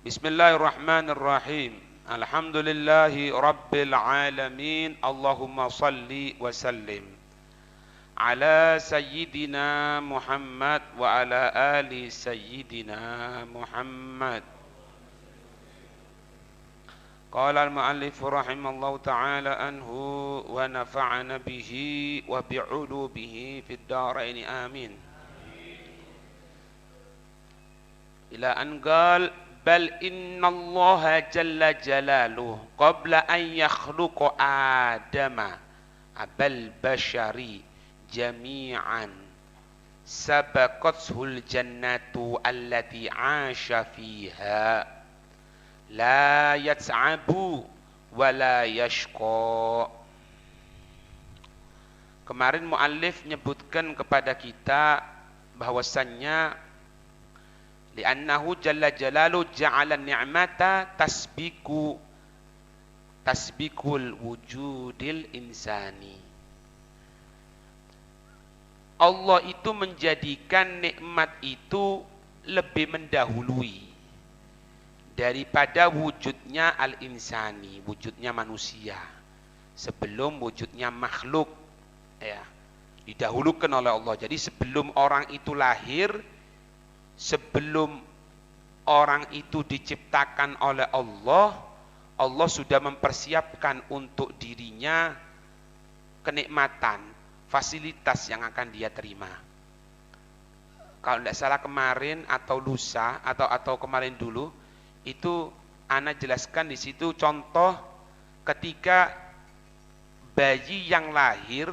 Bismillahirrahmanirrahim. Alhamdulillahi rabbil alamin. Allahumma salli wa sallim ala sayyidina Muhammad wa ala ali sayyidina Muhammad. Qala al-muallif rahimallahu ta'ala anhu wa nafa'ana bihi wa bi'ulubihi fid dharain amin. Ila an qala bal innallaha jalla jalaluhu qabla an yakhluqa adama abal bashari jami'an sabaqathul jannatu allati 'asha fiha la yat'abu wa la yashqa. Kemarin muallif menyebutkan kepada kita bahwasannya li'annahu jalla jalalu ja'ala ni'mata tasbikul wujudil insani. Allah itu menjadikan nikmat itu lebih mendahului daripada wujudnya al-insani, wujudnya manusia, sebelum wujudnya makhluk, ya, didahulukan oleh Allah. Jadi sebelum orang itu lahir, sebelum orang itu diciptakan oleh Allah, Allah sudah mempersiapkan untuk dirinya kenikmatan, fasilitas yang akan dia terima. Kalau tidak salah kemarin atau lusa atau kemarin dulu itu ana jelaskan di situ contoh ketika bayi yang lahir,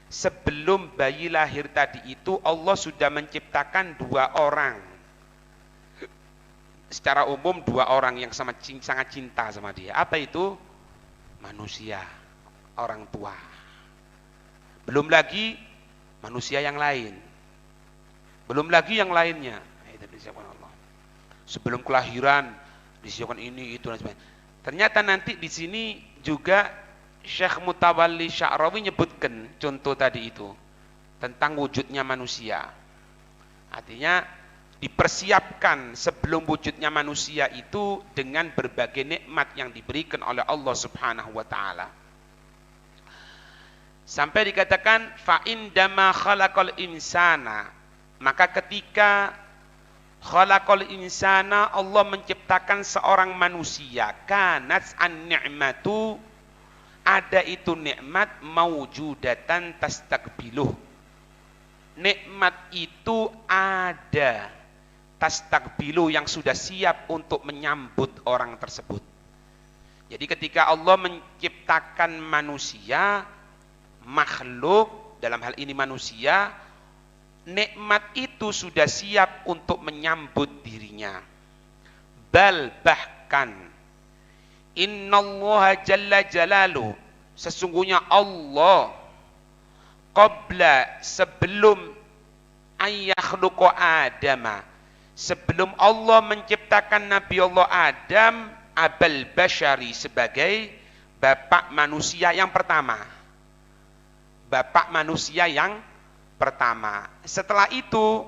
sebelum bayi lahir tadi itu Allah sudah menciptakan dua orang. Secara umum dua orang yang sangat cinta sama dia. Apa itu? Manusia, orang tua. Belum lagi manusia yang lain. Belum lagi yang lainnya. Itu disiapkan Allah. Sebelum kelahiran disiapkan ini itu dan sebagainya. Ternyata nanti di sini juga Syekh Mutawalli Sya'rawi nyebutkan contoh tadi itu tentang wujudnya manusia. Artinya dipersiapkan sebelum wujudnya manusia itu dengan berbagai nikmat yang diberikan oleh Allah Subhanahu wa taala. Sampai dikatakan fa indama khalaqal insana, maka ketika khalaqal insana Allah menciptakan seorang manusia, kanat an-ni'matu, ada itu nikmat maujudatan tastakbiluh. Nikmat itu ada, tastakbiluh, yang sudah siap untuk menyambut orang tersebut. Jadi ketika Allah menciptakan manusia, makhluk, dalam hal ini manusia, nikmat itu sudah siap untuk menyambut dirinya. Bal bahkan innallaha jalla jalalu, sesungguhnya Allah qabla, sebelum ayyakhluqa adama, sebelum Allah menciptakan Nabi Allah Adam, abal bashari, sebagai bapak manusia yang pertama. Bapak manusia yang pertama. Setelah itu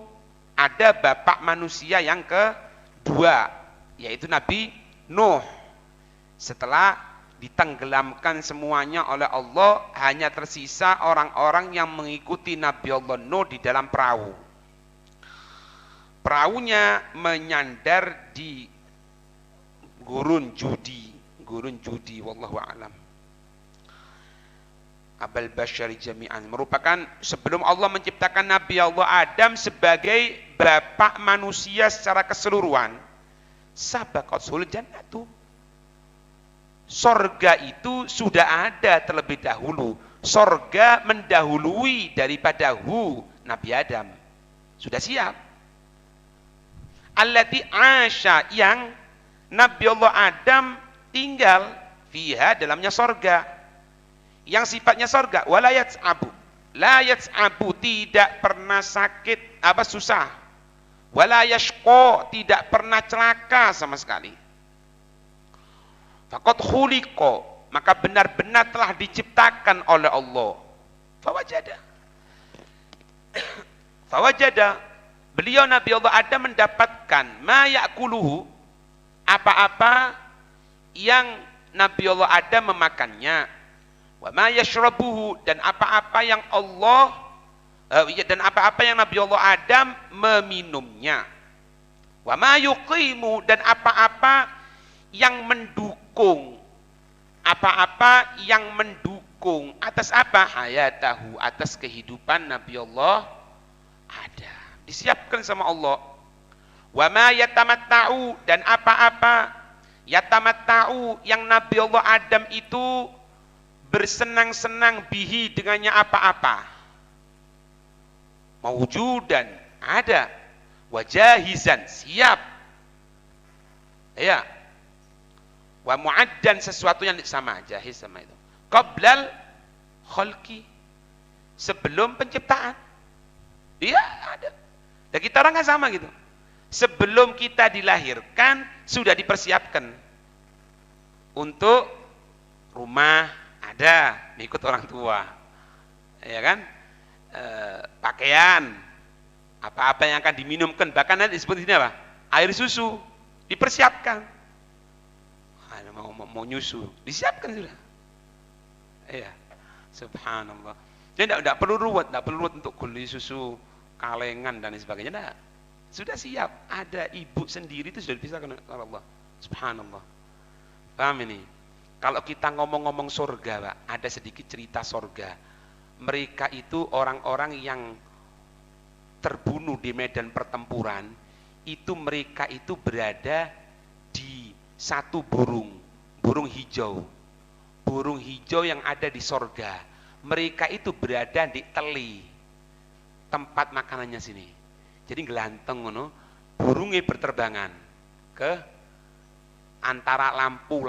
ada bapak manusia yang kedua, yaitu Nabi Nuh. Setelah ditenggelamkan semuanya oleh Allah, hanya tersisa orang-orang yang mengikuti Nabi Allah Nuh di dalam perahu. Perahunya menyandar di gurun judi, wallahu a'lam. Abal bashari jami'an merupakan sebelum Allah menciptakan Nabi Allah Adam sebagai bapak manusia secara keseluruhan. Sabaqathul jannatu, sorga itu sudah ada terlebih dahulu. Sorga mendahului daripada Nabi Adam, sudah siap. Allati 'asha, yang Nabi Allah Adam tinggal fiha, dalamnya sorga, yang sifatnya sorga. Wala yat'abu, la yat'abu, tidak pernah sakit susah. Wala yashqa, tidak pernah celaka sama sekali. Faqad khuliqa, maka benar-benar telah diciptakan oleh Allah. Fawajada, beliau Nabi Allah Adam mendapatkan ma ya'kuluhu, apa-apa yang Nabi Allah Adam memakannya, wa ma yashrabuhu, dan apa-apa yang Nabi Allah Adam meminumnya, wa ma yuqimu, dan apa-apa yang mendukung, atas apa? Hayatahu, atas kehidupan Nabi Allah Adam, disiapkan sama Allah. Wa ma yatamatta'u, dan apa-apa yatamatta'u yang Nabi Allah Adam itu bersenang-senang bihi, dengannya apa-apa. Mawjudan, ada. Wajahizan, siap. Ya. Wa mu'addan, sesuatu yang sama, jahiz sama itu. Qablal khalqi, sebelum penciptaan. Iya, ada. Dan kita orang nggak sama gitu. Sebelum kita dilahirkan sudah dipersiapkan untuk rumah, ada mengikut orang tua, ya kan, pakaian, apa-apa yang akan diminumkan, bahkan nanti disebut ini apa, air susu, dipersiapkan. Mau nyusu, disiapkan sudah. Iya, subhanallah. Jadi tidak perlu ruwet, untuk beli susu kalengan dan sebagainya. Nah, sudah siap, ada ibu sendiri itu sudah dipisahkan oleh Allah. Subhanallah. Paham ini? Kalau kita ngomong-ngomong surga, Pak, ada sedikit cerita surga. Mereka itu orang-orang yang terbunuh di medan pertempuran, itu mereka itu berada di satu burung hijau. Burung hijau yang ada di surga. Mereka itu berada di teli, tempat makanannya sini. Jadi gelanteng ngono, burungnya berterbangan ke antara lampu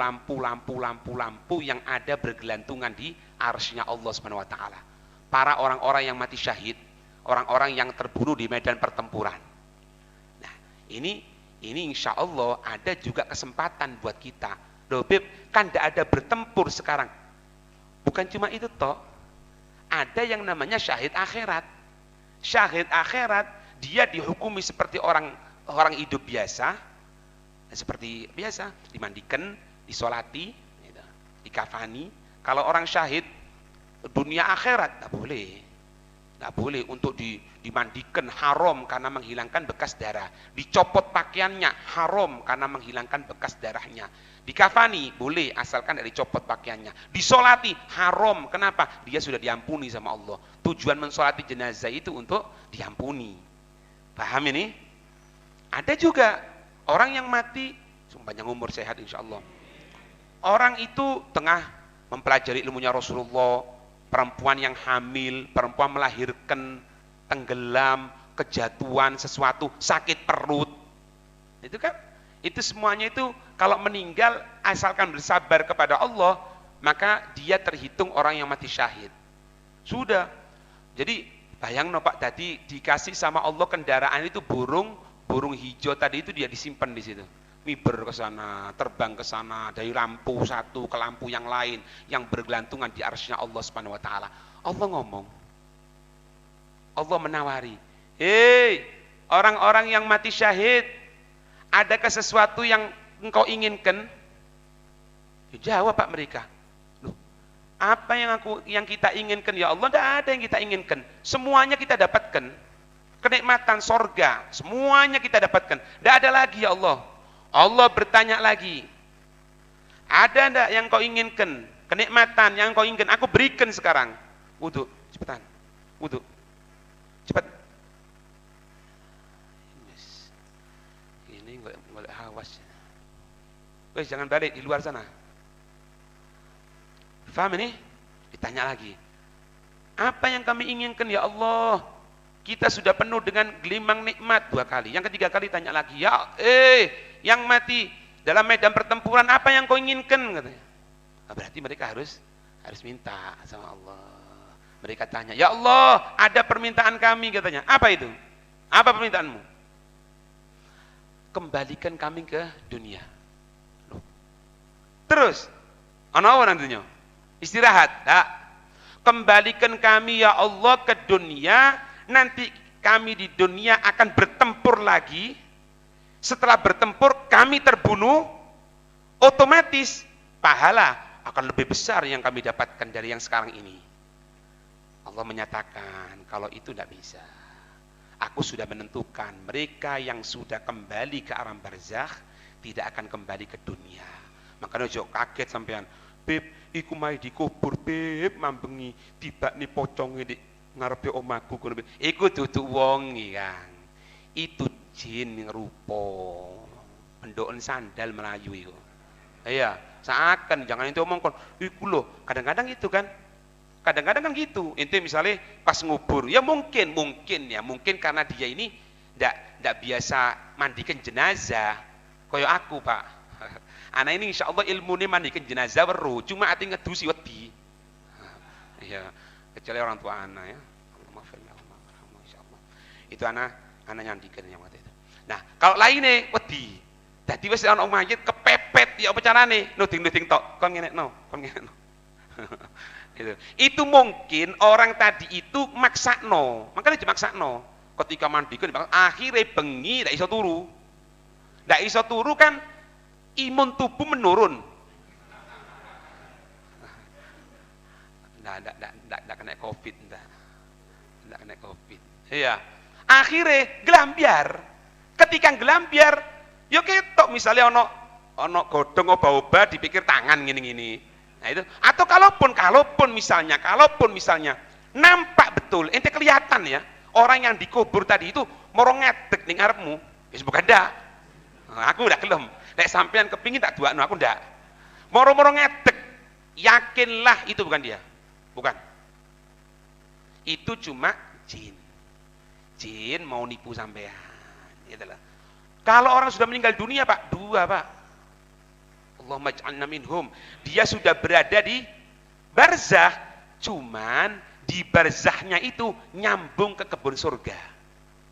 yang ada bergelantungan di arsy-Nya Allah Subhanahu wa taala. Para orang-orang yang mati syahid, orang-orang yang terbunuh di medan pertempuran. Nah, ini insya Allah ada juga kesempatan buat kita. Loh, Beb, kan tidak ada bertempur sekarang. Bukan cuma itu toh. Ada yang namanya syahid akhirat. Syahid akhirat dia dihukumi seperti orang hidup biasa, seperti biasa, dimandikan, disolati, dikafani. Kalau orang syahid dunia akhirat tidak boleh untuk dimandikan, haram karena menghilangkan bekas darah. Dicopot pakaiannya, haram karena menghilangkan bekas darahnya. Dikafani boleh asalkan dari copot pakaiannya. Disolati haram, kenapa? Dia sudah diampuni sama Allah. Tujuan mensolati jenazah itu untuk diampuni. Paham ini? Ada juga orang yang mati panjang umur, sehat insya Allah. Orang itu tengah mempelajari ilmunya Rasulullah, perempuan yang hamil, perempuan melahirkan, tenggelam, kejatuhan sesuatu, sakit perut. Itu kan, itu semuanya itu kalau meninggal asalkan bersabar kepada Allah, maka dia terhitung orang yang mati syahid. Sudah. Jadi bayang no Pak, tadi dikasih sama Allah kendaraan itu burung hijau tadi itu dia disimpan di situ. Miber ke sana, terbang ke sana, dari lampu satu ke lampu yang lain, yang bergelantungan di arsy-Nya Allah Subhanahu wa taala. Allah ngomong. Allah menawari, "Hei, orang-orang yang mati syahid, adakah sesuatu yang engkau inginkan?" Jawab Pak mereka. Loh, apa yang kita inginkan ya Allah? Tidak ada yang kita inginkan. Semuanya kita dapatkan. Kenikmatan sorga, semuanya kita dapatkan. Tidak ada lagi ya Allah. Allah bertanya lagi, ada enggak yang kau inginkan? Kenikmatan yang kau inginkan, aku berikan sekarang. Wudu, cepetan. Wudu, cepat. Ini nggak hawas. Wes, jangan balik di luar sana. Faham ini? Ditanya lagi. Apa yang kami inginkan ya Allah? Kita sudah penuh dengan gelimang nikmat 2 kali. Yang ketiga kali tanya lagi, yang mati dalam medan pertempuran, apa yang kau inginkan? Katanya. Nah, berarti mereka harus minta sama Allah. Mereka tanya, ya Allah, ada permintaan kami, katanya. Apa itu? Apa permintaanmu? Kembalikan kami ke dunia. Loh. Terus, apa nantinya? Istirahat. Nah, kembalikan kami ya Allah ke dunia. Nanti kami di dunia akan bertempur lagi setelah bertempur kami terbunuh, otomatis pahala akan lebih besar yang kami dapatkan dari yang sekarang ini. Allah menyatakan kalau itu tidak bisa. Aku sudah menentukan mereka yang sudah kembali ke alam barzakh tidak akan kembali ke dunia. Makanya ojo kaget sampean, Beb, iku mai dikubur, Beb, mambengi tiba ni poconge di ngarepe omaku kono. Iku dudu wong Kang. Itu jin yang rupa pendoken sandal Melayu itu. Iya, seakan jangan itu omong kon. Iku loh, kadang-kadang itu kan. Kadang-kadang kan gitu. Inti misalnya pas ngubur, ya mungkin karena dia ini ndak biasa mandikan jenazah. Kayak aku, Pak. Anak ini insya Allah ilmunya mandikan jenazah weruh, cuma ati ngedusi wedi. Iya, kecuali orang tua anak ya. Itu anak nyandikan yang waktu itu. Nah, kalau lainnya wedi. Dadi wis ana mayit kepepet ya apa carane? Nuding-nuding tok. Kon ngene no. Itu mungkin orang tadi itu maksakno. Makanya dimaksakno. Ketika mandikan akhirnya bengi ndak iso turu. Ndak iso turu kan imun tubuh menurun. Ndak kena Covid ndak kena Covid. Iya. Akhirnya gelambiar. Ketika gelambiar, yo ketok misalnya ono godhong oba-oba dipikir tangan gini-gini. Nah itu. Atau kalaupun misalnya nampak betul, ente kelihatan ya, orang yang dikubur tadi itu moro ngedek ning ngarepmu. Wis bukan dak. Nah, aku udah gelem. Nek sampean kepingin tak duakno aku ndak. Moro-moro ngedek. Yakinlah itu bukan dia. Bukan. Itu cuma jin. Jin mau nipu sampean. Itulah. Kalau orang sudah meninggal dunia, Pak, dua, Pak. Allahumma ij'alna minhum. Dia sudah berada di barzakh, cuman di barzakhnya itu nyambung ke kebun surga.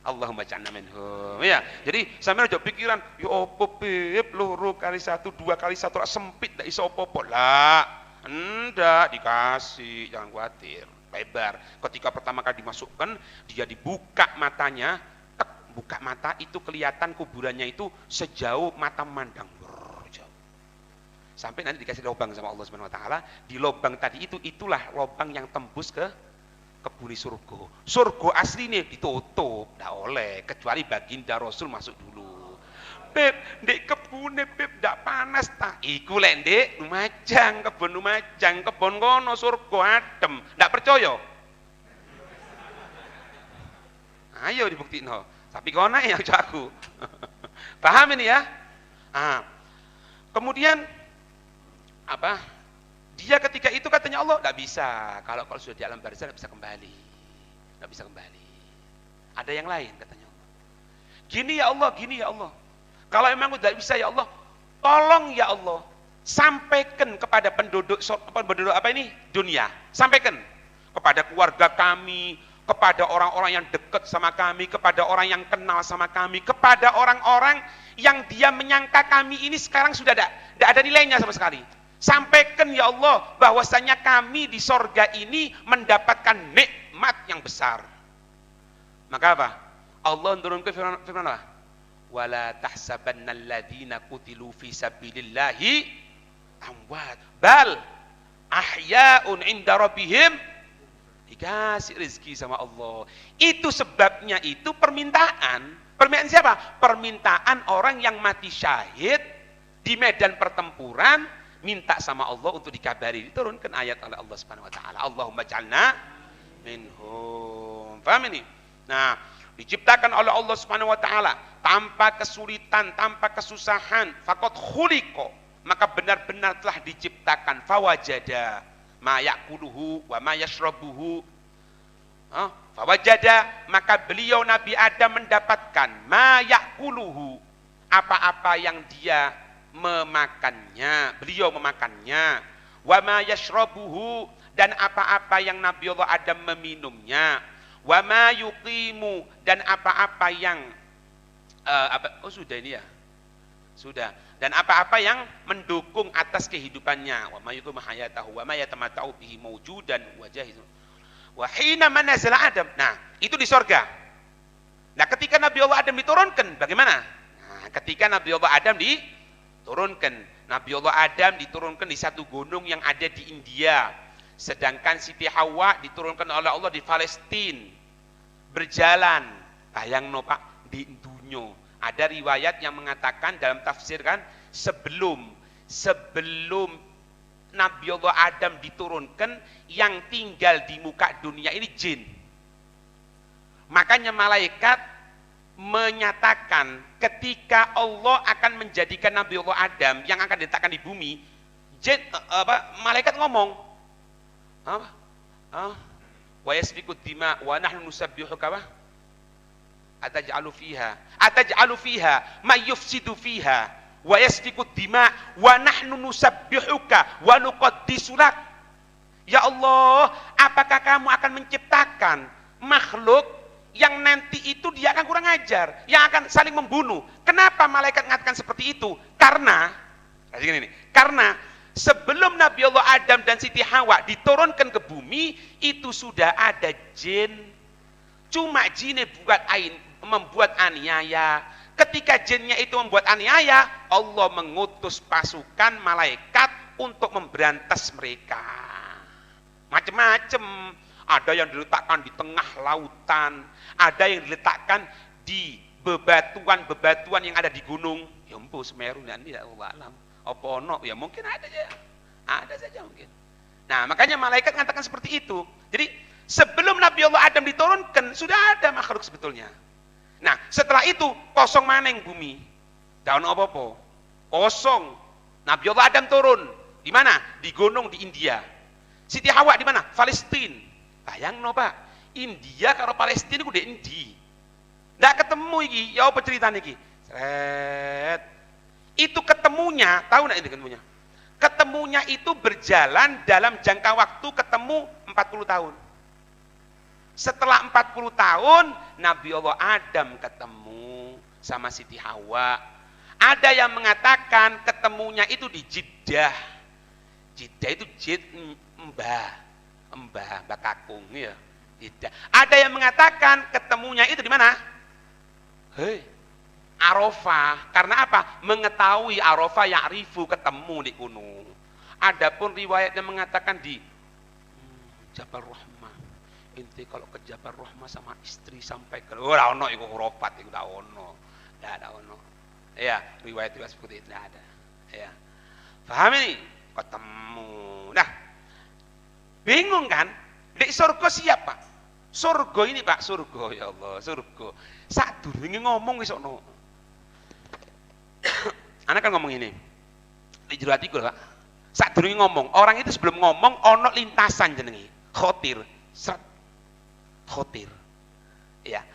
Allahumma ij'alna minhum. Ya, jadi sampean aja pikiran, ya opo Beb, loro kali satu, dua kali satu sempit ndak iso opo-opo. Lah, ndak dikasih, jangan khawatir. Lebar. Ketika pertama kali dimasukkan, dia dibuka matanya, buka mata itu kelihatan kuburannya itu sejauh mata memandang. Jauh. Sampai nanti dikasih lubang sama Allah Subhanahu wa taala, di lubang tadi itulah lubang yang tembus ke kebun surga. Surga aslinya ditutup, enggak oleh kecuali baginda Rasul masuk dulu. Beb, ndek kebune Beb ndak panas ta? Iku lek ndek Lumajang, kebun Lumajang, kebun kono surga adem. Ndak percaya? Ayo dibuktiin ho. Tapi kono ya aku. Paham ini ya? Ah. Kemudian apa? Dia ketika itu katanya Allah ndak bisa. Kalau sudah di alam barzakh ndak bisa kembali. Ndak bisa kembali. Ada yang lain katanya Allah. Gini ya Allah, gini ya Allah. Kalau memang tidak bisa ya Allah, tolong ya Allah, sampaikan kepada penduduk apa ini dunia, sampaikan kepada keluarga kami, kepada orang-orang yang dekat sama kami, kepada orang yang kenal sama kami, kepada orang-orang yang dia menyangka kami ini sekarang sudah tidak ada nilainya sama sekali. Sampaikan ya Allah bahwasanya kami di sorga ini mendapatkan nikmat yang besar. Maka apa? Allah menurunkan firman apa? Wala tahsabanna alladziina qutilu fi sabilillahi amwat bal ahya'un 'inda rabbihim. Dikasih rezeki sama Allah. Itu sebabnya itu permintaan siapa? Permintaan orang yang mati syahid di medan pertempuran, minta sama Allah untuk dikabari. Diturunkan ayat oleh Allah Subhanahu wa taala. Allahumma ij'alna minhum. Paham ini? Nah, diciptakan oleh Allah Subhanahu wa taala tanpa kesulitan, tanpa kesusahan, faqad khuliqa, maka benar-benar telah diciptakan, fawajada ma ya'kuluhu wa ma yashrabuhu. Fawajada, maka beliau Nabi Adam mendapatkan ma ya'kuluhu, apa-apa yang dia memakannya, beliau memakannya, wa ma yashrabuhu, dan apa-apa yang Nabi Allah Adam meminumnya, wa ma yuqimu, dan apa-apa yang sudah ini ya, sudah, dan apa-apa yang mendukung atas kehidupannya, wa ma yuqimu hayatahu wa ma yatamatta'u bihi mawjudan wa jahizun wa hina manazala Adam. Nah, itu di sorga. Nah, ketika Nabi Allah Adam diturunkan, bagaimana? Nah, ketika Nabi Allah Adam diturunkan. Nabi Allah Adam diturunkan di satu gunung yang ada di India. Sedangkan Siti Hawa diturunkan oleh Allah di Palestina. Berjalan. Bayang no Pak, di dunia. Ada riwayat yang mengatakan dalam tafsir kan, sebelum Nabi Allah Adam diturunkan, yang tinggal di muka dunia ini jin. Makanya malaikat menyatakan ketika Allah akan menjadikan Nabi Allah Adam yang akan diletakkan di bumi, jin, malaikat ngomong, wa yasfiku dima wa nahnu nusabbihuka wa ataj'alu fiha ma yufsidu fiha wa yasfiku dima wa nahnu nusabbihuka wa nuqaddisu lak. Ya Allah, apakah kamu akan menciptakan makhluk yang nanti itu dia akan kurang ajar, yang akan saling membunuh? Kenapa malaikat mengatakan seperti itu? Karena sebelum Nabi Allah Adam dan Siti Hawa diturunkan ke bumi, itu sudah ada jin. Cuma jinnya membuat aniaya. Ketika jinnya itu membuat aniaya, Allah mengutus pasukan malaikat untuk memberantas mereka. Macam-macam. Ada yang diletakkan di tengah lautan, ada yang diletakkan di bebatuan yang ada di gunung. Ya ampun, Semeru nanti ya Allah alam. Apa ono? Ya mungkin ada saja mungkin. Nah, makanya malaikat mengatakan seperti itu. Jadi sebelum Nabi Allah Adam diturunkan sudah ada makhluk sebetulnya. Nah, setelah itu kosong maneng bumi. Daun apa-apa. Kosong. Nabi Allah Adam turun. Di mana? Di gunung di India. Siti Hawa di mana? Palestina. Bayang no Pak. India karo Palestina udah endi. Nggak ketemu iki. Ya apa ceritanya iki? Seret. Itu ketemunya, tahu nggak ini ketemunya? Ketemunya itu berjalan dalam jangka waktu ketemu 40 tahun. Setelah 40 tahun, Nabi Allah Adam ketemu sama Siti Hawa. Ada yang mengatakan ketemunya itu di Jeddah. Jeddah itu Mbah kakung ya. Jeddah. Ada yang mengatakan ketemunya itu di mana? Arafah. Karena apa? Mengetahui Arafah ya'rifu, ketemu di gunung. Adapun riwayat yang mengatakan di Jabal Rahmah. Inti kalau ke Jabal Rahmah sama istri sampai ke ora ono iku Arafat iku ora ono. Enggak ada ono. Ya, riwayat-riwayat seperti itu tidak ada. Ya. Paham ini? Ketemu. Nah, bingung kan? Di surga siapa? Surga ini Pak, surga ya Allah, surga. Sadurunge ngomong wis ono. Anak kan ngomong ini. Di jero atiku lho Pak. Sadurunge ngomong, orang itu sebelum ngomong ono lintasan jenenge, khotir. Seret. Khotir. Ya.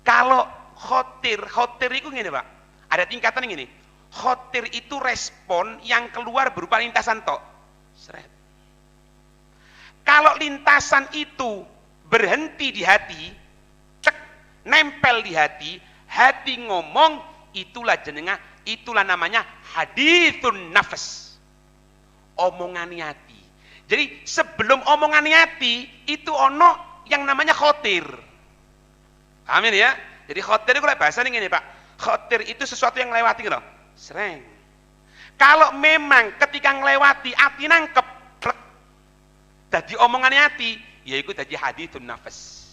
Kalau khotir itu ngene Pak. Ada tingkatan ngene. Khotir itu respon yang keluar berupa lintasan tok. Seret. Kalau lintasan itu berhenti di hati, cek, nempel di hati ngomong, itulah namanya hadithun nafas. Omongan hati. Jadi sebelum omongan hati itu ono yang namanya khotir. Amin ya. Jadi khotir itu kalau bahasa ini Pak. Khotir itu sesuatu yang lewati gitu. Sering. Kalau memang ketika ngelewati hati nangkep, jadi omongannya hati, yaitu jadi hadithun nafas.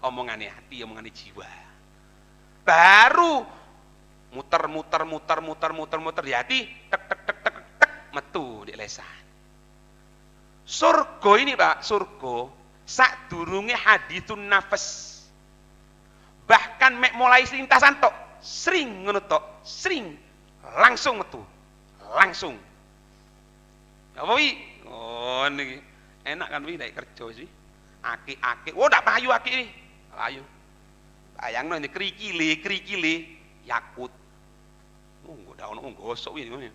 Omongannya hati, omongannya jiwa. Baru muter di hati, tek metu di lesan. Surga ini Pak, surga sadurunge hadithun nafas. Bahkan mek mulai lintasan tok, sering ngono tok, sering langsung metu. Langsung. Apa wi? Oh niki. Enak kan wi nek kerja sih. Aki-aki. Oh ndak payu aki iki. Payu. Bayangno ini krikile yakut. Oh ndak ono gosok wi ngono.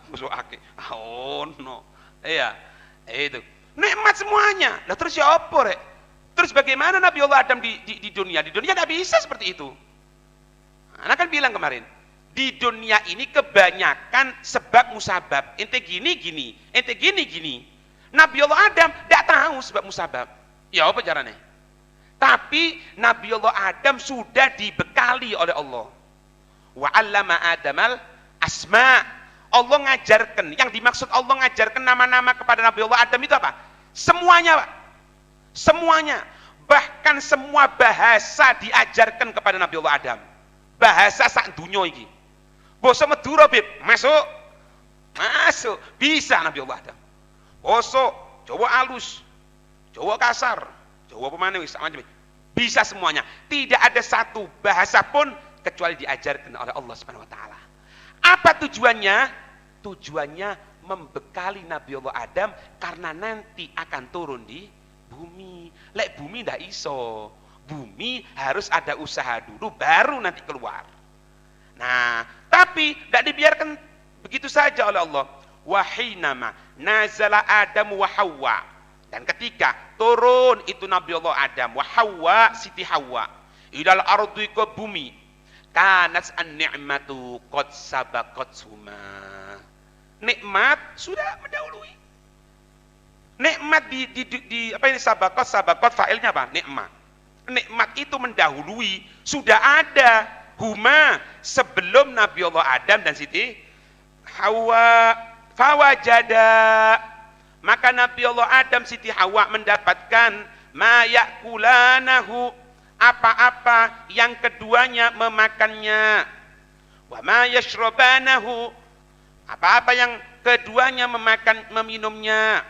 Gosok aki. Oh no. Iya. Itu. Nikmat semuanya. Lah terus ya apa rek? Terus bagaimana Nabi Allah Adam di dunia? Di dunia tidak bisa seperti itu. Anak kan bilang kemarin, di dunia ini kebanyakan sebab musabab. Ente gini, ente gini. Nabi Allah Adam tidak tahu sebab musabab. Ya apa caranya? Tapi Nabi Allah Adam sudah dibekali oleh Allah. Wa 'allama Adamal asma. Allah ngajarkan, yang dimaksud Allah ngajarkan nama-nama kepada Nabi Allah Adam itu apa? Semuanya, Pak. Semuanya. Bahkan semua bahasa diajarkan kepada Nabi Allah Adam. Bahasa sak dunya iki. Basa Madura, Bib, masuk. Masuk. Bisa Nabi Allah Adam. Basa Jawa halus, Jawa kasar, Jawa pemane wis macam. Bisa semuanya. Tidak ada satu bahasa pun kecuali diajarkan oleh Allah Subhanahu wa taala. Apa tujuannya? Tujuannya membekali Nabi Allah Adam karena nanti akan turun di bumi. Lek bumi ndak iso. Bumi harus ada usaha dulu baru nanti keluar. Nah, tapi tidak dibiarkan begitu saja oleh Allah. Wahinama nazala Adam wa Hawa. Dan ketika turun itu Nabi Allah Adam wa Hawa, Siti Hawa, ilal ardi ke bumi, kanat an-ni'matu qad sabaqathuma. Nikmat sudah mendahului. Nikmat di apa ini sabaqat fa'ilnya apa? Nikmat. Nikmat itu mendahului, sudah ada huma sebelum Nabi Allah Adam dan Siti Hawa. Fawajada, maka Nabi Allah Adam Siti Hawa mendapatkan ma yakulanahu, apa-apa yang keduanya memakannya, wa ma yashrabanahu, apa-apa yang keduanya meminumnya,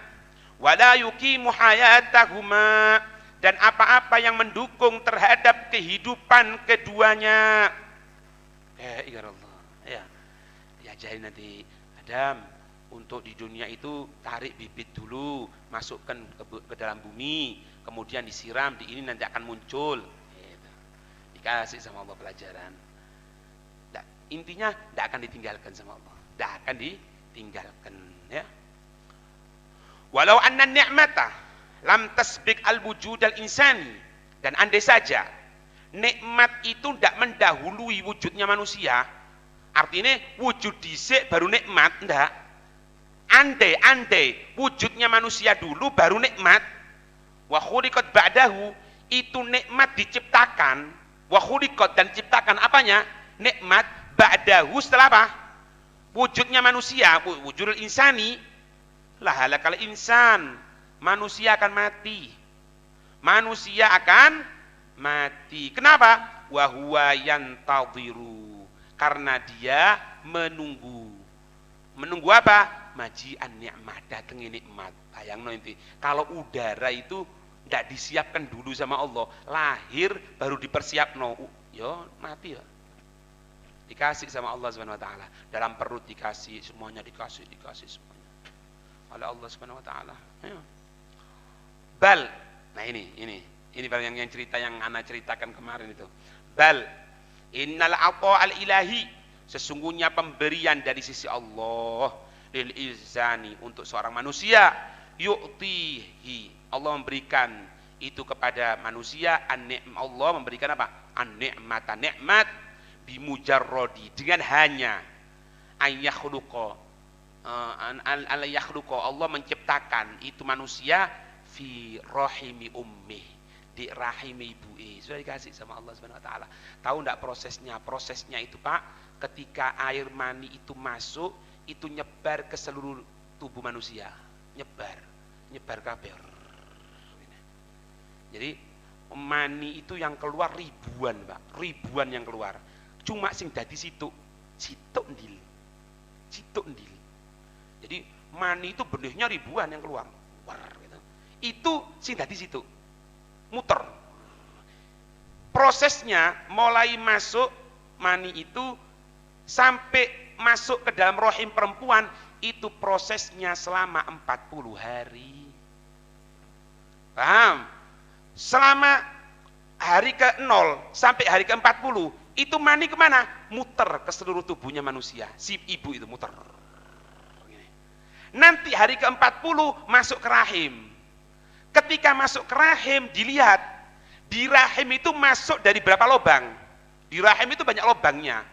wala yuqimu hayatahuma, dan apa-apa yang mendukung terhadap kehidupan keduanya. Ya Allah, ya diajarin nanti Adam untuk di dunia itu tarik bibit dulu, masukkan ke dalam bumi, kemudian disiram, di ini nanti akan muncul. Gitu. Dikasih sama Allah pelajaran. Intinya tidak akan ditinggalkan sama Allah, tidak akan ditinggalkan. Ya. Walau anna ni'mata lam tasbik al-wujud al-insani, dan andai saja nikmat itu tidak mendahului wujudnya manusia, artinya wujud dhisik baru nikmat, enggak. Andai wujudnya manusia dulu baru nikmat, wa khuliqat ba'dahu, itu nikmat diciptakan, wa khuliqat dan ciptakan apanya? Nikmat ba'dahu setelah apa? Wujudnya manusia, wujudul insani, la halakal insan, manusia akan mati. Manusia akan mati. Kenapa? Wa huwa yantadhiru, karena dia menunggu. Menunggu apa? Maji'an nikmat, datangin nikmat. Bayangno inti, kalau udara itu tidak disiapkan dulu sama Allah, lahir baru dipersiapno, yo mati ya. Dikasih sama Allah Subhanahu wa taala. Dalam perut dikasih, semuanya dikasih semuanya. Oleh Allah Subhanahu wa taala. Ya. Bal. Nah ini yang cerita yang ana ceritakan kemarin itu. Bal innal ata al ilahi, sesungguhnya pemberian dari sisi Allah lil izani, untuk seorang manusia, yu'tihi, Allah memberikan itu kepada manusia, Allah memberikan apa? An-ni'mata, nikmat, bimujarrodi, dengan hanya ayyakhluqa, Allah menciptakan itu manusia fi rahimi ummi, di rahim ibu. Sudah dikasih sama Allah Subhanahu wa taala. Tahu enggak prosesnya? Prosesnya itu, Pak, ketika air mani itu masuk, itu nyebar ke seluruh tubuh manusia. Nyebar kabeh. Jadi mani itu yang keluar ribuan, Pak. Ribuan yang keluar. Cuma sing dadi situk ndil. Jadi mani itu benihnya ribuan yang keluar. Gitu. Itu sing dadi situk. Muter. Prosesnya mulai masuk mani itu sampai masuk ke dalam rahim perempuan, itu prosesnya selama 40 hari. Paham? Selama hari ke-0 sampai hari ke-40, itu mani kemana? Muter ke seluruh tubuhnya manusia. Si ibu itu muter. Nanti hari ke-40 masuk ke rahim. Ketika masuk ke rahim, dilihat di rahim itu masuk dari berapa lubang. Di rahim itu banyak lubangnya.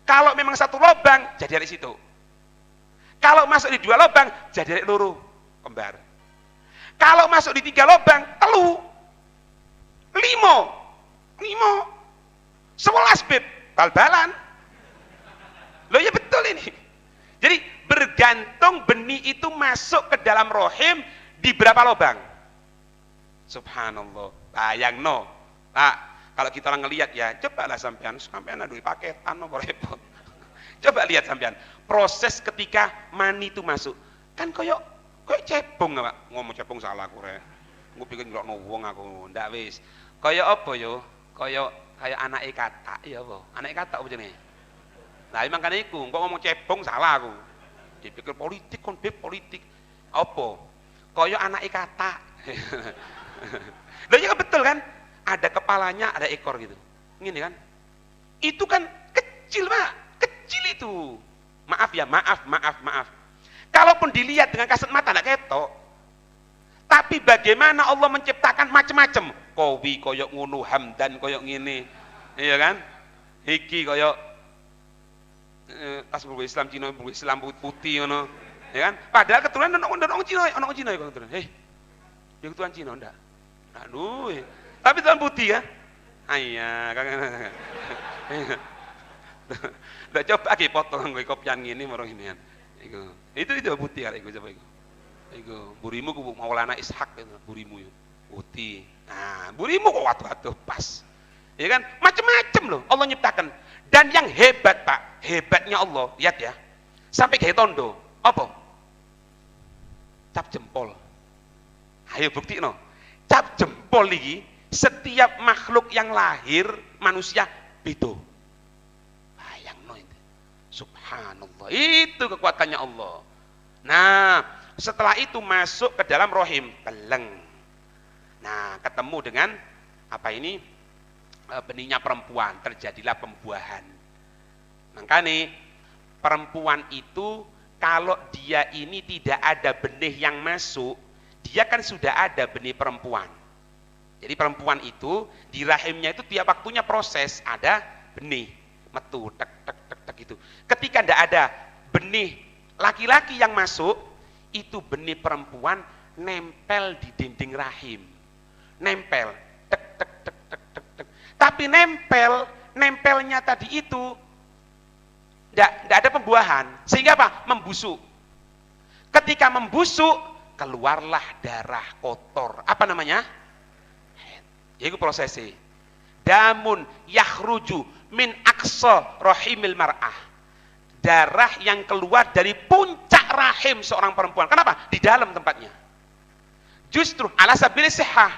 Kalau memang satu lubang, jadi dari situ. Kalau masuk di 2 lubang, jadi dari loro, kembar. Kalau masuk di 3 lubang, telu. 5. 11 bib, bal-balan. Loh ya betul ini. Jadi bergantung benih itu masuk ke dalam rahim di berapa lubang. Subhanallah. Bayang no. Pak, kalau kita orang ngelihat ya, cobalah sampean ada paketan no repot. Coba lihat sampean, proses ketika mani itu masuk. Kan koyok cebong Pak. Ngomong cebong salah aku rek. Aku pikir ngelokno wong aku, ndak wis. Koyok apa yo? Kayak anake katak ya apa? Anake katak apa jenenge? Nah, makanya iku, kok ngomong cebong salah aku. Dipikir politik kon politik. Apa? Kaya anake katak. Loh ya betul kan? Ada kepalanya, ada ekor gitu. Ngene kan? Itu kan kecil, Pak. Kecil itu. Maaf ya, maaf. Kalaupun dilihat dengan kasat mata enggak ketok. Tapi bagaimana Allah menciptakan macam-macam? Kowi koyok ngono, Hamdan koyok ngene. Iya kan? Iki koyok pas berbuat Islam Cina, berbuat Islam putih ngono, ya kan? Padahal keturunan orang Cina kok keturunan. Dia keturunan Cina ndak? Aduh. Tapi keturunan putih ya. Ayah, kan. Ndak coba lagi potong kowe kopian ngene marang ngene. Itu putih arek iku coba iku. Iku burimu ku Maulana Ishak itu, burimu yo. Putih. Nah, burimu kok watu-watu pas. Ya kan? Macam-macam loh Allah nyiptakan. Dan yang hebat Pak, hebatnya Allah, lihat ya, sampai kayak tondo, apa? Cap jempol. Ayo bukti no, cap jempol lagi, setiap makhluk yang lahir manusia beda. Bayang no itu, subhanallah, itu kekuatannya Allah. Nah, setelah itu masuk ke dalam rahim, beleng. Nah, ketemu dengan apa ini? Benihnya perempuan, terjadilah pembuahan. Makanya perempuan itu kalau dia ini tidak ada benih yang masuk, dia kan sudah ada benih perempuan. Jadi perempuan itu di rahimnya itu tiap waktunya proses, ada benih metu tek gitu. Ketika tidak ada benih laki-laki yang masuk, itu benih perempuan nempel di dinding rahim. Nempel tek. Tapi nempelnya tadi itu tidak ada pembuahan, sehingga apa? Membusuk. Ketika membusuk, keluarlah darah kotor. Apa namanya? Itu prosesnya. Damun yakhruju min aqsa rahimil mar'ah. Darah yang keluar dari puncak rahim seorang perempuan. Kenapa? Di dalam tempatnya. Justru ala sabil sihah,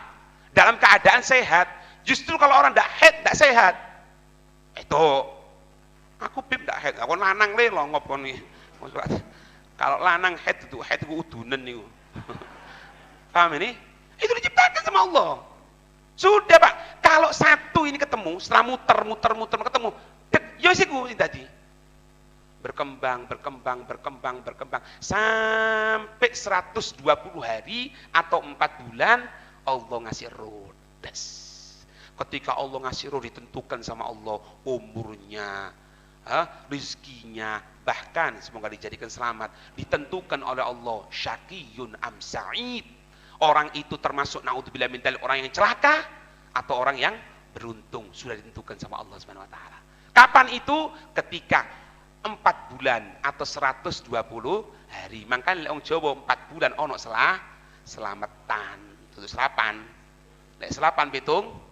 dalam keadaan sehat. Justru kalau orang tidak haid, tidak sehat. Itu aku bib tidak haid, aku lanang le longop kon iki. Kalau lanang haid itu udunan niku. Paham ini? Itu diciptakan sama Allah. Sudah Pak, kalau satu ini ketemu, setelah muter ketemu, ya wis iku sing dadi. Berkembang sampai 120 hari atau 4 bulan Allah ngasih rodas. Ketika Allah ngasih roh ditentukan sama Allah umurnya, rizkinya, bahkan semoga dijadikan selamat, ditentukan oleh Allah syaqiyun am sa'id. Orang itu termasuk naudzubillah min dzalik, orang yang celaka atau orang yang beruntung, sudah ditentukan sama Allah Subhanahu wa taala. Kapan itu? Ketika 4 bulan atau 120 hari. Makanya orang Jawa 4 bulan ono selamatan. Itu serapan. Lek serapan pitung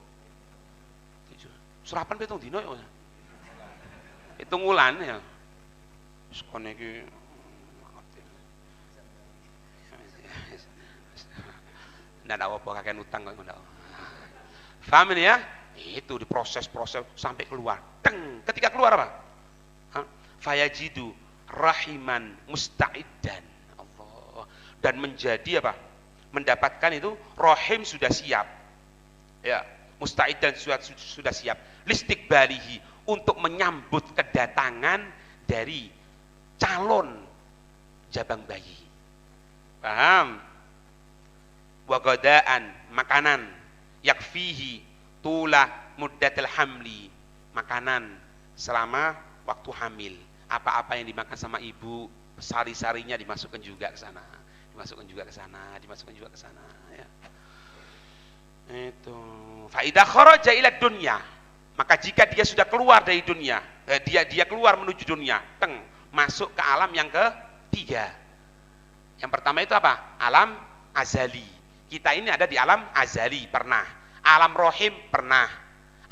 serapan pitung dino ya. Hitung wulan ya. Sekone iki ndak ada apa kakek utang kok ndak. Paham ini ya? Itu diproses sampai keluar. Teng, ketika keluar apa? Fayajidu rahiman musta'iddan. Allah. Dan menjadi apa? Mendapatkan itu rahim sudah siap. Ya, musta'iddan sudah siap. Listiqbalihi, untuk menyambut kedatangan dari calon jabang bayi. Paham? Wagadaan, makanan, yakfihi tula muddatil hamli, makanan selama waktu hamil. Apa-apa yang dimakan sama ibu, sari-sarinya dimasukkan juga ke sana, dimasukkan juga ke sana ya. Itu fa idza kharaja ila dunya, Maka jika dia sudah keluar dari dunia, dia keluar menuju dunia, masuk ke alam yang ketiga. Yang pertama itu apa? Alam azali. Kita ini ada di alam azali, pernah. Alam rohim, pernah.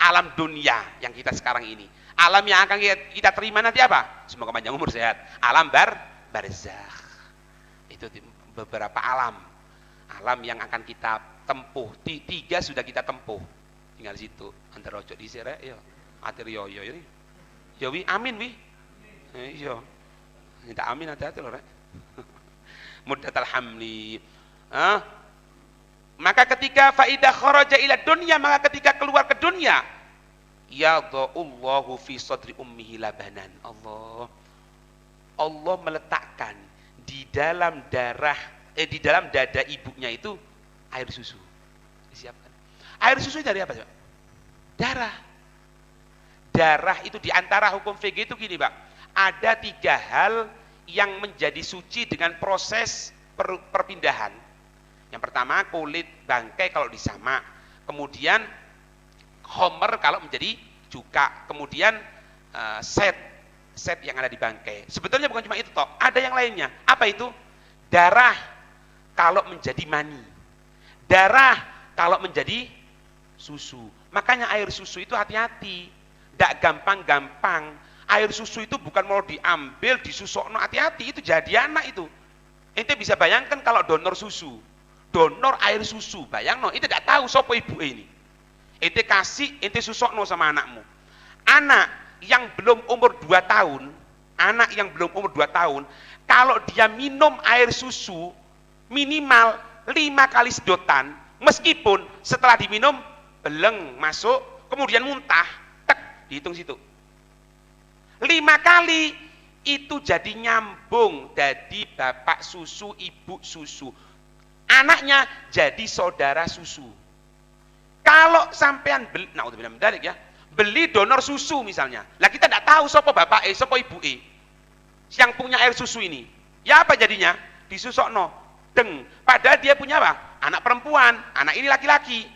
Alam dunia yang kita sekarang ini. Alam yang akan kita terima nanti apa? Semoga panjang umur sehat. Alam barzakh. Itu beberapa alam. Alam yang akan kita tempuh. Tiga sudah kita tempuh. Tinggal di situ. Antara ojo di sini, ya. Atir yo ini. Ya wi, amin wi. Iya. Minta amin hati-hati loh, rek. Muddatal hamli. Maka ketika faidah kharaja ila dunya, maka ketika keluar ke dunia, yadha'ullahu fi sadri ummihi labanan. Allah meletakkan di dalam di dalam dada ibunya itu air susu. Disiapkan. Air susu dari apa, Pak? Darah. Darah itu diantara hukum fikih itu gini, Pak. Ada 3 hal yang menjadi suci dengan proses perpindahan. Yang pertama kulit bangkai kalau disamak, kemudian homer kalau menjadi cuka, kemudian set yang ada di bangkai. Sebetulnya bukan cuma itu toh, ada yang lainnya. Apa itu? Darah kalau menjadi mani, darah kalau menjadi susu. Makanya air susu itu hati-hati, tidak gampang-gampang. Air susu itu bukan mau diambil, disusukno, hati-hati, itu jadi anak itu. Ente bisa bayangkan kalau donor susu, donor air susu, bayangno, ente tidak tahu siapa ibu ini. Ente kasih, ente susukno sama anakmu. Anak yang belum umur 2 tahun, kalau dia minum air susu minimal 5 kali sedotan, meskipun setelah diminum beleng masuk, kemudian muntah, dihitung situ. 5 kali itu jadi nyambung, jadi bapak susu, ibu susu. Anaknya jadi saudara susu. Kalau sampean beli, naudzubillah min dzalik ya, beli donor susu misalnya. Lah kita tidak tahu siapa bapak siapa ibu yang punya air susu ini. Ya apa jadinya? Disusukno. Padahal dia punya apa? Anak perempuan, anak ini laki-laki.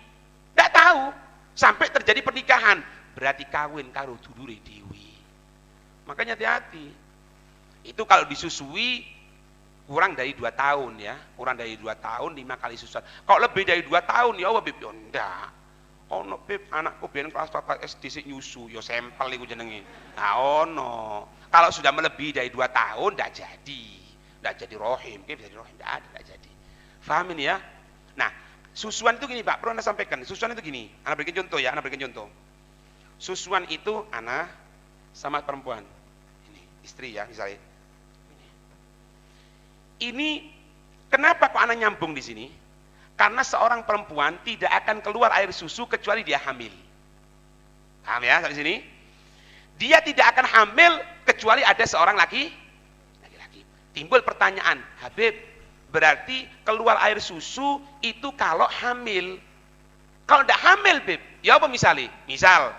Tidak tahu sampai terjadi pernikahan. Berarti kawin karo dulure dewi. Makanya hati-hati. Itu kalau disusui kurang dari 2 tahun ya. Kurang dari 2 tahun 5 kali susuan. Kalau lebih dari 2 tahun ya Beb, ya ndak. Ono Beb, anakku ben kelas 4 SD sik nyusu, ya sampel iku jenenge. Nah ono. Kalau sudah melebihi dari 2 tahun ndak jadi. Ndak jadi rohim, bisa jadi rohim, ndak jadi. Paham ini ya? Nah, susuan itu gini Pak, perlu Anda sampaikan. Susuan itu gini. Anda berikan contoh ya, Susuan itu anak sama perempuan. Ini istri ya misalnya. Ini kenapa kok anak nyambung di sini? Karena seorang perempuan tidak akan keluar air susu kecuali dia hamil. Paham ya sampai sini? Dia tidak akan hamil kecuali ada seorang laki-laki. Timbul pertanyaan, Habib, berarti keluar air susu itu kalau hamil. Kalau tidak hamil, Beb, ya apa misalnya? Misal,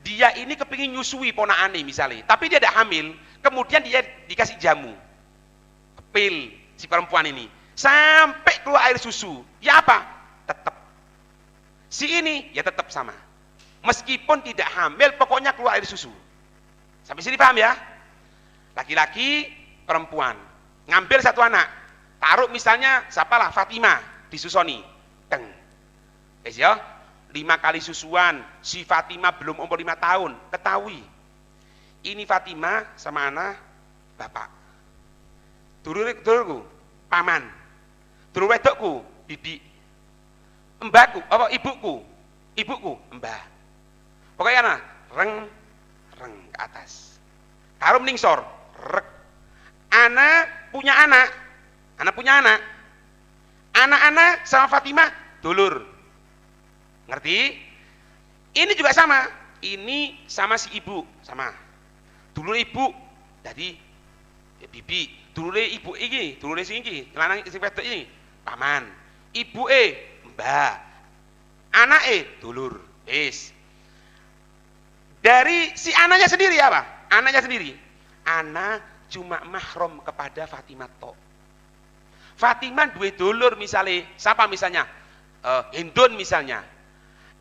dia ini kepingin nyusui ponakane misalnya, tapi dia tidak hamil, kemudian dia dikasih jamu, pil si perempuan ini, sampai keluar air susu, ya apa? Tetap. Si ini ya tetap sama. Meskipun tidak hamil, pokoknya keluar air susu. Sampai sini paham ya? Laki-laki, perempuan, ngambil satu anak, taruh misalnya, siapalah, Fatimah, disusoni, ya, 5 kali susuan, si Fatimah belum umur 5 tahun, ketahui, ini Fatimah sama anak, bapak, dulurku, paman, dulur wedokku, bibi, mbakku, apa ibuku, mbah, pokoknya anak, reng ke atas, taruh ningsor, rek, anak punya anak, anak-anak sama Fatimah dulur, ngerti? Ini juga sama, ini sama si ibu, sama dulur ibu, jadi ya bibi, dulur ibu ini, dulur sing iki, lanang sing wedok ini, paman, ibu mbah, anak dulur, dari si anaknya sendiri apa? Anaknya sendiri, anak cuma mahram kepada Fatimah tok. Fatimah duwe dulur misalnya, siapa misalnya? Hindun misalnya.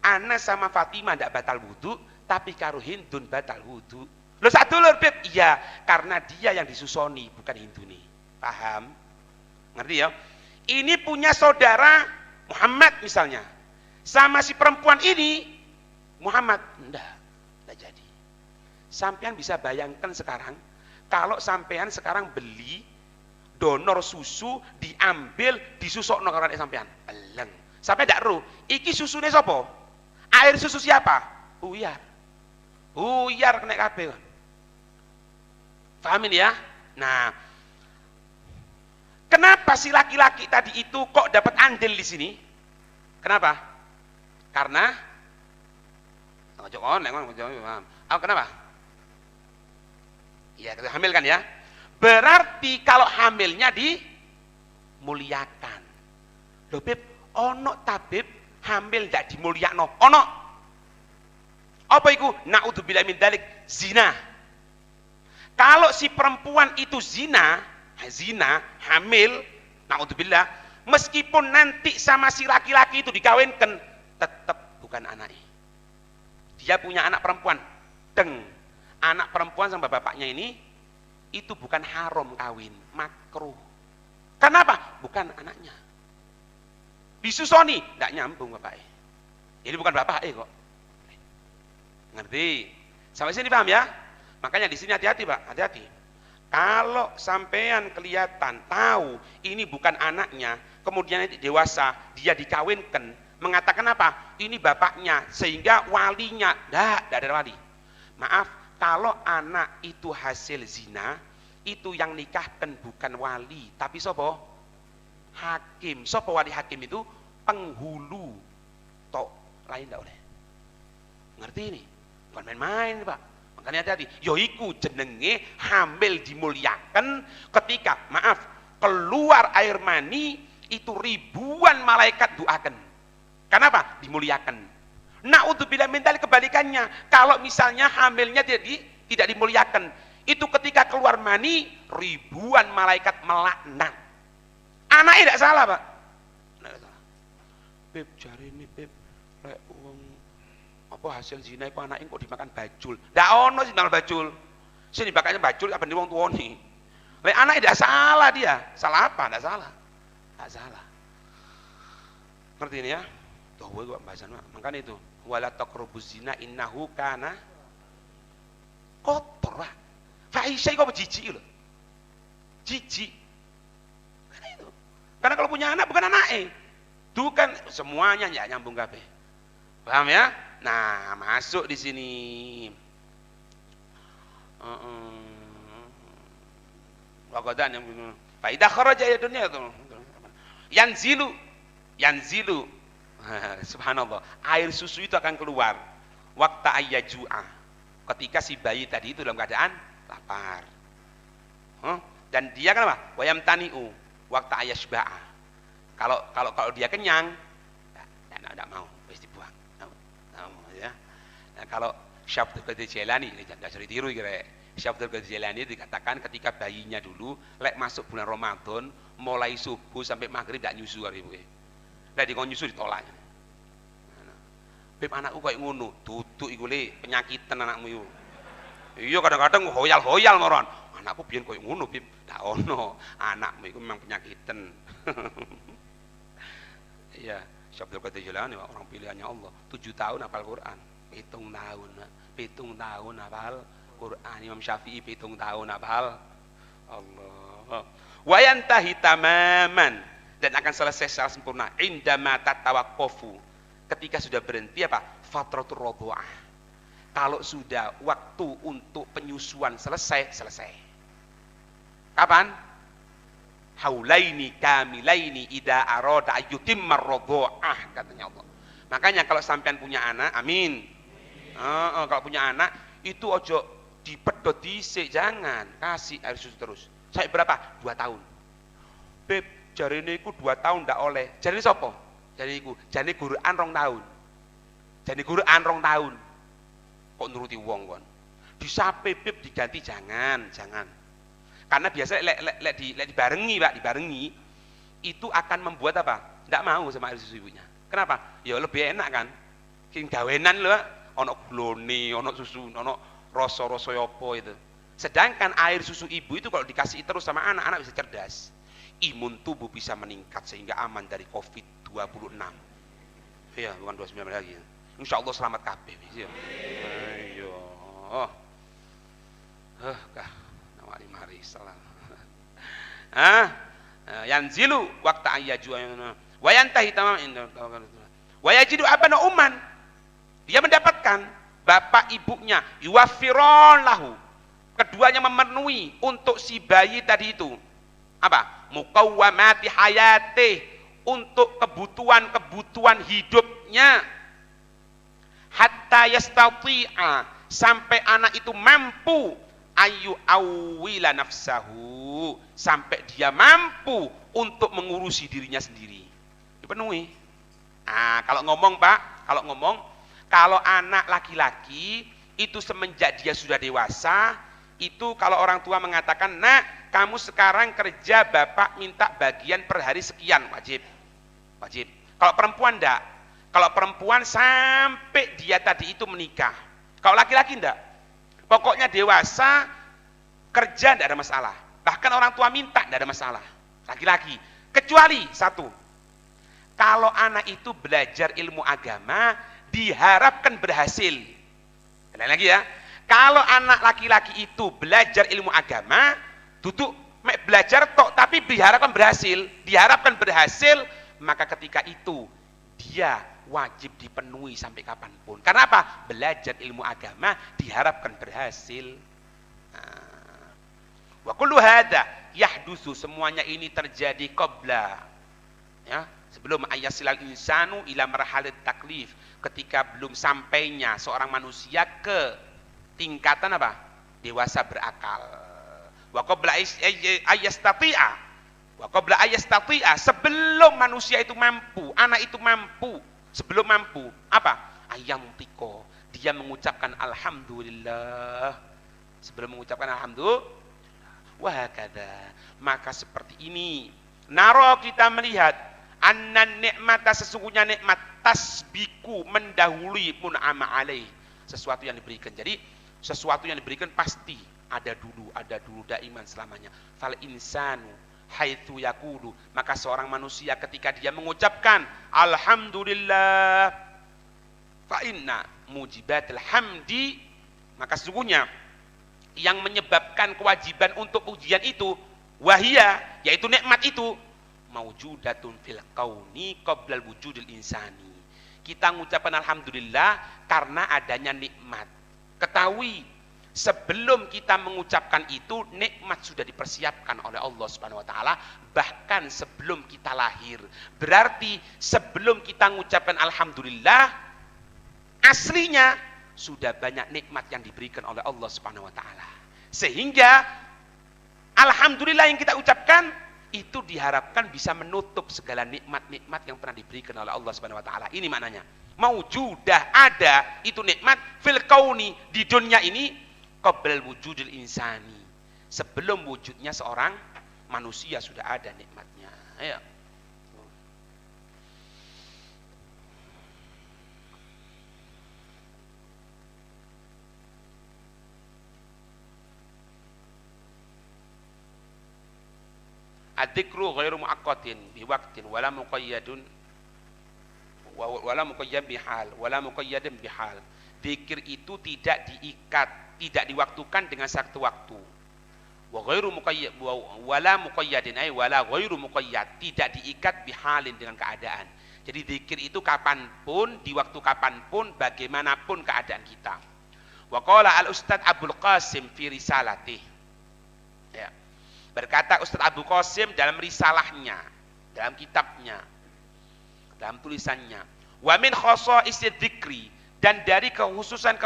Ana sama Fatimah ndak batal wudu Tapi karo Hindun batal wudu. Lho sak dulur, Beb. Iya, karena dia yang disusoni, bukan Hindune. Paham? Ngerti ya? Ini punya saudara Muhammad misalnya. Sama si perempuan ini Muhammad, enggak jadi. Sampean bisa bayangkan sekarang, kalau sampean sekarang beli donor susu diambil disusukno karo anak sampean. Eleng. Sampai ndak ero, iki susune sapa? Air susu siapa? Uyar. Uyar kena kabeh. Pahamin ya? Nah, kenapa si laki-laki tadi itu kok dapat andil di sini? Kenapa? Karena kenapa? Ya, hamil kan ya? Berarti kalau hamilnya dimuliakan. Loh Beb, ono tabib hamil ndak dimuliakno? Ono. Apa iku? Naudzubillah min dzalik, zina. Kalau si perempuan itu zina hamil, naudzubillah, meskipun nanti sama si laki-laki itu dikawinkan, tetap bukan anaknya. Dia punya anak perempuan, anak perempuan sama bapaknya ini itu bukan haram kawin, makruh. Kenapa? Bukan anaknya. Disusoni, tidak nyambung bapaknya. Ini bukan bapaknya kok. Ngerti? Sampai sini paham ya? Makanya di sini hati-hati Pak, hati-hati. Kalau sampean kelihatan tahu ini bukan anaknya, kemudian dewasa dia dikawinkan, mengatakan apa? Ini bapaknya, sehingga walinya, tidak ada wali. Maaf, kalau anak itu hasil zina, itu yang nikahkan bukan wali, tapi sopo? Hakim. Sopo wali hakim itu? Penghulu. Tok, lain tidak boleh. Ngerti ini? Bukan main-main Pak. Makanya hati-hati. Yoiku jenenge hamil dimuliakan ketika, maaf, keluar air mani, itu ribuan malaikat doakan. Kenapa? Dimuliakan. Naudzubillah min dzalik, kebalikannya. Kalau misalnya hamilnya tidak dimuliakan, itu ketika keluar mani, ribuan malaikat melaknat. Anaknya tidak salah Pak. Tidak salah. Beb, jari ini Beb, lek wong apa hasil zina itu anaknya kok dimakan bajul. Tidak ono sih makan bajul. Sini bakatnya bajul apa nih wong tuane. Lek anaknya tidak salah dia. Salah apa? Tidak salah. Tidak salah. Ngerti ini ya? Tuh gue bahasan makanya itu wala taqrabuz zina innahu kana kotor Pak. Fahisha kok jijik loh. Jijik. Karena itu. Karena kalau punya anak bukan anaknya. Itu kan semuanya ya nyambung kabeh. Paham ya? Nah, masuk di sini. Waqadan yang fa idza kharaja ya dunya itu. Yanzilu. Subhanallah. Air susu itu akan keluar. Waqta ayyajua. Ketika si bayi tadi itu dalam keadaan lapar. Dan dia kan apa? Wayam taniu. Waqta ayyashba'a. Kalau dia kenyang, tidak mau, harus dibuang. Ya. Nah, kalau Syabdul Qadir Jailani, ini jangan cari tiru kira. Syabdul Qadir Jailani dikatakan ketika bayinya dulu, lek masuk bulan Ramadan, mulai subuh sampai maghrib tidak nyusu hari ibu. Lek dikon nyusu ditolak. Beb anakku kayak ngono, tutuk iku le penyakitan anakmu iku. Iya kadang-kadang hoyal-hoyal moron. Anakku biyen koyo ngono, Beb. Ndak ono. Anakmu iku memang penyakitan. Iya, Syabdul Qadir Jailani orang pilihannya Allah. 7 tahun hafal Quran. 7 tahun hafal Quran. Imam Syafi'i 7 tahun hafal Allah. Wa yantahi tamaman, dan akan selesai secara sempurna indama tatawaqqafu, ketika sudah berhenti apa? Fatratur radha'ah. Kalau sudah waktu untuk penyusuan selesai. Kapan? Haulaini kamilaini idza arada ayyutimmar radha'ah, katanya Allah. Makanya kalau sampean punya anak, amin. Kalau punya anak itu ojo dipedot dhisik, jangan kasih air susu terus. Saya berapa? 2 tahun. Beb, jarine iku 2 tahun ndak oleh. Jarine sapa? Jarine iku, jarine Quran 2 tahun. Jarine Quran 2 tahun. Kok nuruti wong kon? Disape Beb diganti, jangan. Karena biasa lek dibarengi Pak, dibarengi itu akan membuat apa? Tidak mau sama air susu ibunya. Kenapa? Ya lebih enak kan. King gawenan lho, ono glone, ono susu, ono rasa-rasa apa itu. Sedangkan air susu ibu itu kalau dikasih terus sama anak bisa cerdas. Imun tubuh bisa meningkat sehingga aman dari COVID-26. Iya, bukan 29 lagi. Insya Allah selamat kabeh. Iya. Ayo. Kah nawali mari salam. Yanzilu waqta ayyaju wa yantahi tamam wa yajidu abana umman. Dia mendapatkan bapak ibunya yuwaffiron lahu. Keduanya memenuhi untuk si bayi tadi itu. Apa? Muqawwamati hayatih, untuk kebutuhan hidupnya. Hatta yastati'a, sampai anak itu mampu ayu awwila nafsahu, sampai dia mampu untuk mengurusi dirinya sendiri. Dipenuhi. Kalau ngomong Pak, kalau anak laki-laki itu semenjak dia sudah dewasa, itu kalau orang tua mengatakan, nak kamu sekarang kerja, bapak minta bagian per hari sekian, wajib. Kalau perempuan enggak. Kalau perempuan sampai dia tadi itu menikah. Kalau laki-laki enggak. Pokoknya dewasa, kerja enggak ada masalah. Bahkan orang tua minta enggak ada masalah. Laki-laki. Kecuali satu. Kalau anak itu belajar ilmu agama, diharapkan berhasil. Sekali lagi ya. Kalau anak laki-laki itu belajar ilmu agama, duduk belajar tok tapi diharapkan berhasil, maka ketika itu dia wajib dipenuhi sampai kapanpun. Karena apa? Belajar ilmu agama diharapkan berhasil. Wa kullu hadza yahdusu, semuanya ini terjadi qabla, ya, sebelum ayasilal insanu ila marhalat taklif, ketika belum sampainya seorang manusia ke tingkatan apa? Dewasa berakal. Wa qabla ayastati'a. Wa qabla ayastati'a, sebelum manusia itu mampu, anak itu mampu, sebelum mampu, apa? Ayamtiko, dia mengucapkan alhamdulillah. Sebelum mengucapkan alhamdulillah, wa hakadha, maka seperti ini. Naro, kita melihat anna nikmata, sesungguhnya nikmat tasbiku, mendahului mun'ama alaih, sesuatu yang diberikan. Jadi sesuatu yang diberikan pasti ada dulu daiman selamanya. Fal insanu haitsu yaqulu, maka seorang manusia ketika dia mengucapkan alhamdulillah, fa inna mujibatil hamdi, maka sesungguhnya yang menyebabkan kewajiban untuk pujian itu wahia, yaitu nikmat itu maujudatun fil kauni qablal wujudil insani. Kita mengucapkan alhamdulillah karena adanya nikmat. Ketahui, sebelum kita mengucapkan itu, nikmat sudah dipersiapkan oleh Allah Subhanahu wa taala, bahkan sebelum kita lahir. Berarti sebelum kita mengucapkan alhamdulillah, aslinya sudah banyak nikmat yang diberikan oleh Allah Subhanahu wa taala. Sehingga alhamdulillah yang kita ucapkan itu diharapkan bisa menutup segala nikmat-nikmat yang pernah diberikan oleh Allah Subhanahu wa taala. Ini maknanya. Maujudah, ada itu nikmat fil kauni, di dunia ini, qablal wujudil insani, sebelum wujudnya seorang manusia sudah ada nikmatnya. Ayo. Adzikru ghairu muaqqatin bi waqtin wala muqayyadun wala muqayyad bihal wala muqayyadin bihal. Zikir itu tidak diikat, tidak diwaktukan dengan satu waktu. Wa ghairu muqayyad wala muqayyadin ay wala ghairu muqayyad, tidak diikat bihalin dengan keadaan. Jadi zikir itu kapanpun, di waktu kapanpun, bagaimanapun keadaan kita. Wa qala al Ustaz Abdul Qasim fi risalatih. Ya. Berkata Ustaz Abdul Qasim dalam risalahnya, dalam kitabnya, dalam tulisannya, wa min khasa'is dzikri, dan dari kekhususan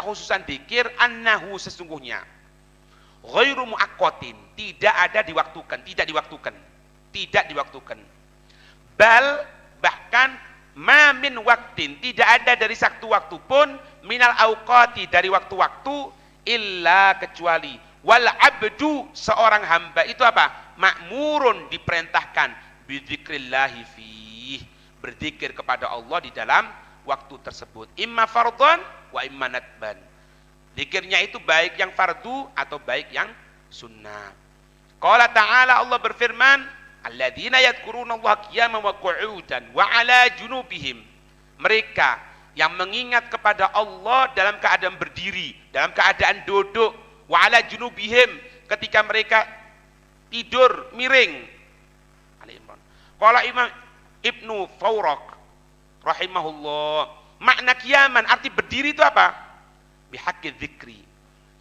dzikir, annahu, sesungguhnya, ghairu muaqqatin, tidak ada diwaktukan, tidak diwaktukan. Bal, bahkan ma min waqtin, tidak ada dari satu waktu pun, minal auqati, dari waktu-waktu, illa, kecuali, wal abdu, seorang hamba itu apa? Ma'murun, diperintahkan, bidzikrillahi fi, berzikir kepada Allah di dalam waktu tersebut. Imma fardhon wa imma nadban. Zikirnya itu baik yang fardu atau baik yang sunnah. Qala ta'ala, Allah berfirman, alladzina yadhkurunallaha qiyaman wa qu'udan wa 'ala junubihim. Mereka yang mengingat kepada Allah dalam keadaan berdiri, dalam keadaan duduk, wa 'ala junubihim, ketika mereka tidur miring. Ali Imran. Qala Imam Ibnu Fawraq rahimahullah, makna qiyaman, arti berdiri itu apa? Bihaqqi dzikri,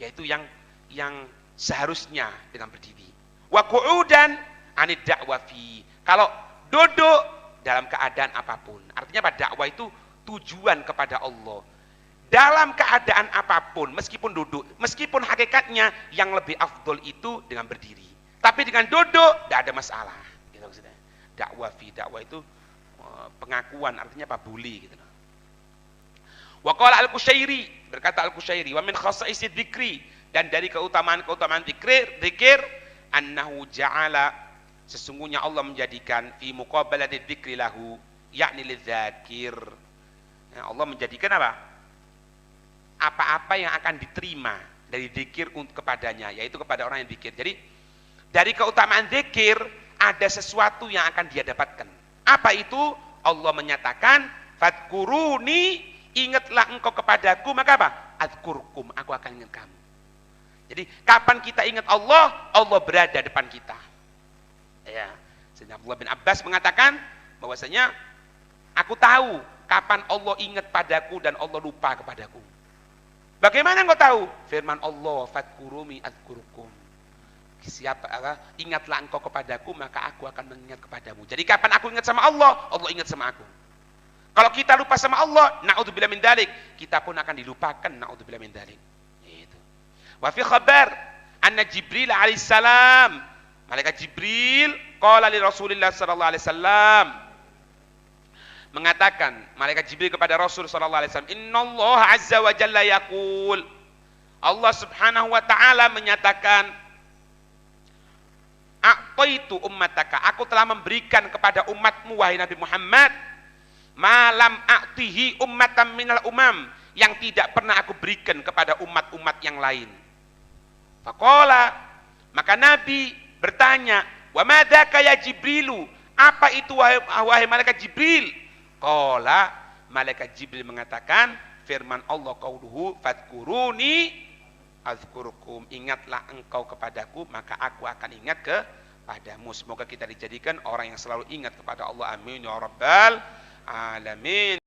yaitu yang seharusnya dengan berdiri. Wa qu'udan anid da'wa fi, kalau duduk dalam keadaan apapun. Artinya apa? Dakwah itu tujuan kepada Allah dalam keadaan apapun, meskipun duduk, meskipun hakikatnya yang lebih afdol itu dengan berdiri, tapi dengan duduk tidak ada masalah gitu maksudnya. Dakwah fi, dakwah itu pengakuan, artinya apa? Boleh gitu. Wa qala al-Qushairi, berkata al-Qushairi, wa min khasaisi dzikri, dan dari keutamaan-keutamaan zikir annahu ja'ala, sesungguhnya Allah menjadikan fi muqabalati dzikri lahu, yakni lidzakir. Ya, Allah menjadikan apa? Apa-apa yang akan diterima dari zikir kepadanya, yaitu kepada orang yang zikir. Jadi dari keutamaan zikir ada sesuatu yang akan dia dapatkan. Apa itu? Allah menyatakan, fadkuruni, ingatlah engkau kepadaku, maka apa? Adzkurkum, aku akan ingat kamu. Jadi kapan kita ingat Allah, Allah berada depan kita. Ya, Sayyidina Abdullah bin Abbas mengatakan bahwasanya aku tahu kapan Allah ingat padaku dan Allah lupa kepadaku. Bagaimana engkau tahu? Firman Allah, fadkuruni adzkurkum. Ingatlah engkau kepadaku, maka aku akan mengingat kepadamu. Jadi kapan aku ingat sama Allah, Allah ingat sama aku. Kalau kita lupa sama Allah, na'udzubillah min dzalik, kita pun akan dilupakan, na'udzubillah min dzalik. Gitu. Wa fi khabar anna Jibril alaihissalam, malaikat Jibril qala li Rasulillah sallallahu alaihi wasallam, mengatakan malaikat Jibril kepada Rasul sallallahu alaihi wasallam, innallaha azza wa jalla yaqul, Allah subhanahu wa ta'ala menyatakan, a'taitu ummataka, aku telah memberikan kepada umatmu wahai Nabi Muhammad, malam a'tihi ummatan minal umam, yang tidak pernah aku berikan kepada umat-umat yang lain. Faqala, maka Nabi bertanya, wa madzaka ya Jibrilu, apa itu wahai malaikat Jibril? Qala, malaikat Jibril mengatakan, firman Allah qauluhu, fadkuruni azkurukum, ingatlah engkau kepadaku, maka aku akan ingat kepadamu. Semoga kita dijadikan orang yang selalu ingat kepada Allah. Amin ya rabbal alamin.